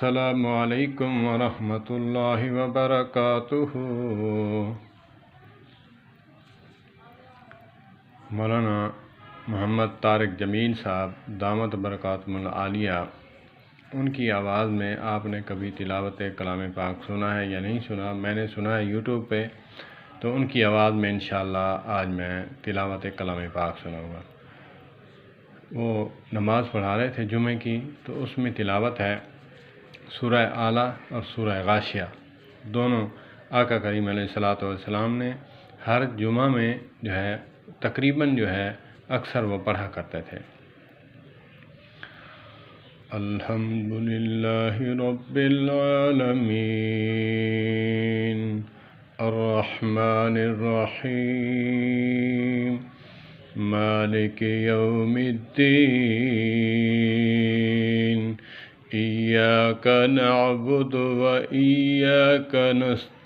अस्सलामु अलैकुम वरहमतुल्लाहि वबरकातुहू। मौलाना मोहम्मद तारिक जमील साहब दामत बरकातुहुल आलिया, उनकी आवाज़ में आपने कभी तिलावत कलाम पाक सुना है या नहीं सुना? मैंने सुना है यूट्यूब पे, तो उनकी आवाज़ में इंशाअल्लाह आज मैं तिलावत कलाम पाक सुनाऊँगा। वो नमाज़ पढ़ा रहे थे जुमे की, तो उसमें तिलावत है सूरह आला और सूरह गाशिया। दोनों आका करीम अलैहिस्सलातु वस्सलाम ने हर जुमा में जो है तकरीबन अक्सर वो पढ़ा करते थे। अल्हम्दुलिल्लाहि रब्बिल आलमीन अर्रहमानिर रहीम मालिकि यौमिद्दीन इय्याका नअबुदु व इय्याका नस्तईन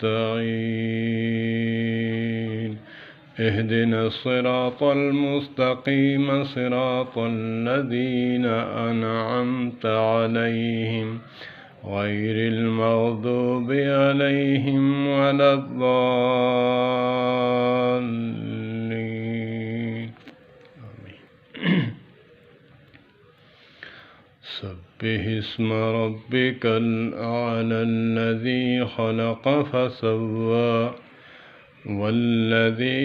इहदिनस सिरातल मुस्तकीम सिरातल लज़ीना अनअमता अलैहिम गैरिल मग़दूबि अलैहिम वलद्दाल्लीन। सब्बिहिस्म रब्बिकल आला अल्लज़ी खलक़ फसव्वा वल्लज़ी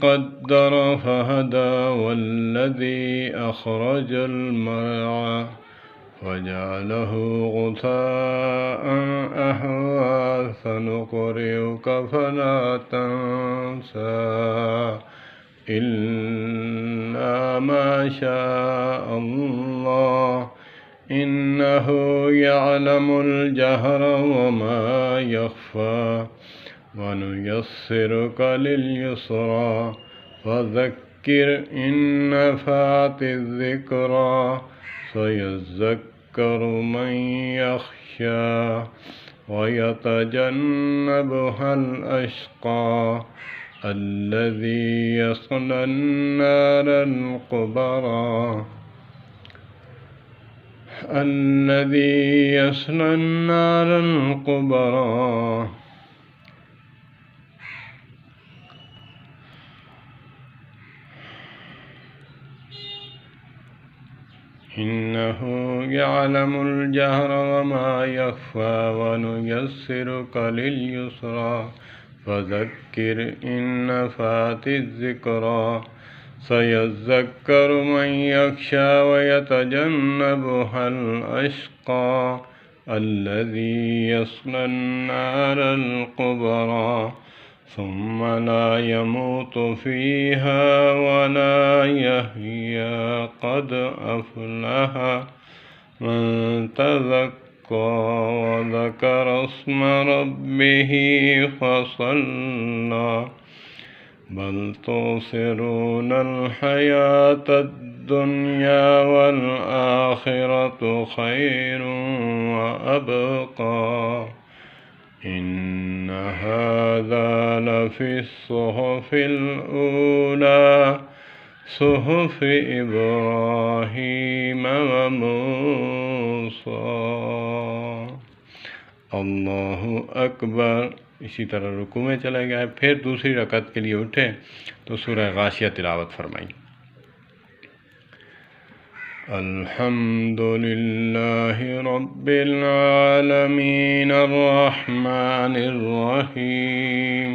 क़द्दर फहदा वल्लज़ी अख़रजल मरअा फजअलहु गुसाअन अहवा सनुक़रिउक फला तंसा इल्ला मा शाअ अल्लाह इन्नहु यअलमुल जहरा व मा यख़फ़ा वनुयस्सिरुक लिल-युस्रा फ़ज़क्किर इन नफ़अतिज़ ज़िक्रा सयज़्ज़क्करु मन यख़्शा वयतजन्नबुहल अश्क़ा अल्लज़ी यस्लन नारल कुबरा इन्नहु यअलमुल जहरा व मा यख़फ़ा वनुयस्सिरुक लिल-युस्रा फ़ज़क्किर इन नफ़अतिज़ ज़िक्रा सयज़्ज़क्करु मन यख़्शा वयतजन्नबुहल अश्क़ा अल्लज़ी यस्लन नारल कुबरा सुम्मा ला यमूतु फ़ीहा वला यहया क़द अफ़लह मन तज़क्का वज़कर अस्म रब्बिही फ़सल्ला बल तुसिरूनल हयातद दुनिया वल आखिरतु खैरुन व अबक़ा इन्न हाज़ा लफ़िस सुहुफ़िल ऊला सुहुफ़ि इब्राहीम व मूसा। अल्लाहु अकबर। इसी तरह रुकू में चले गए, फिर दूसरी रकअत के लिए उठे तो सूरह गाशिया तिलावत फरमाई। अल्हम्दुलिल्लाहि रब्बिल आलमीन अर्रहमानिर रहीम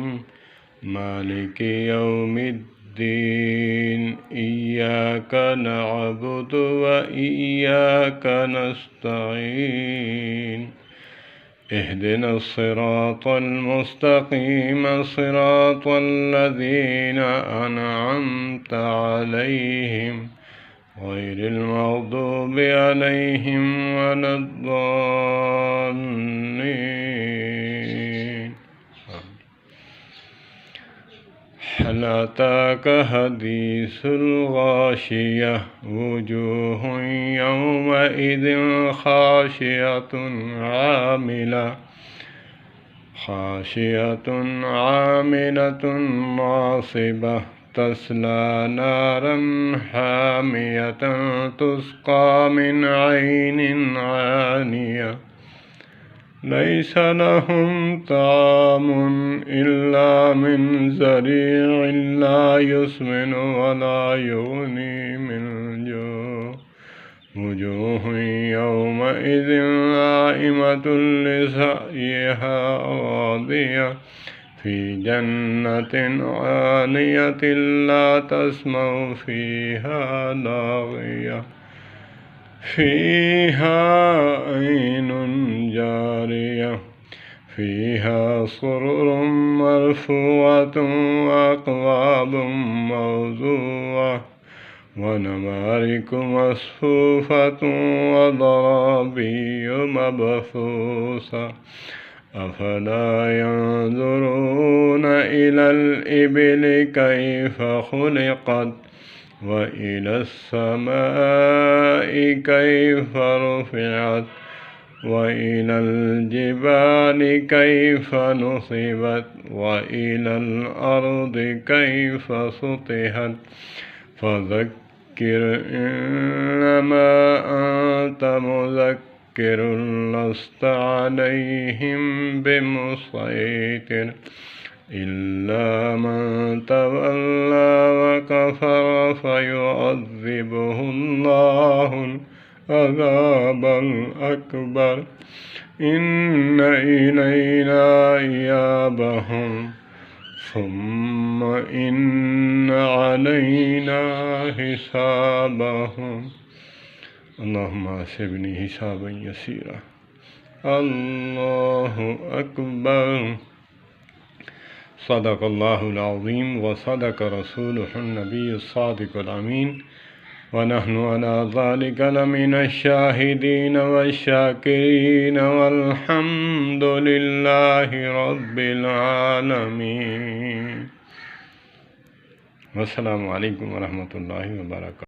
मालिकि यौमिद्दीन इय्याका नअबुदु व इय्याका नस्तईन इहदिनस सिरातल मुस्तकीम सिरातल लज़ीना अनअमता अलैहिम गैरिल मग़दूबि अलैहिम वलद्दाल्लीन। हल अताका हदीसुल गाशिया वुजूहुन यौमइज़िन खाशियतुन आमिलतुन नासिबह तस्ला नारन हामियतन तुस्का मिन ऐनिन आनिया ليس لهم طعام إلا من ذريع لا يسمن ولا يغني من جوع وجوه يومئذ ناعمة لسعيها راضية في جنة عالية لا تسمع فيها لاغية فيها عين جارية فيها سرر مرفوعة وأكواب موضوعة ونمارق مصفوفة وضرابي مبثوثة أفلا ينظرون إلى الإبل كيف خلقت وإلى السماء كيف رفعت وإلى الجبال كيف نصبت وإلى الأرض كيف سطحت فذكر إنما أنت مذكر لست عليهم بمسيطر إلا من تولى وكفر فيعذبه الله العذاب الأكبر إن إلينا إيابهم ثم إن علينا حسابهم اللهم حاسبني حسابا يسيرا الله أكبر صدق الله العظيم وصدق رسوله النبي الصادق الأمين ونحن على ذلك لمن الشاهدين والشاكرين والحمد لله رب العالمين والسلام عليكم ورحمة الله وبركاته.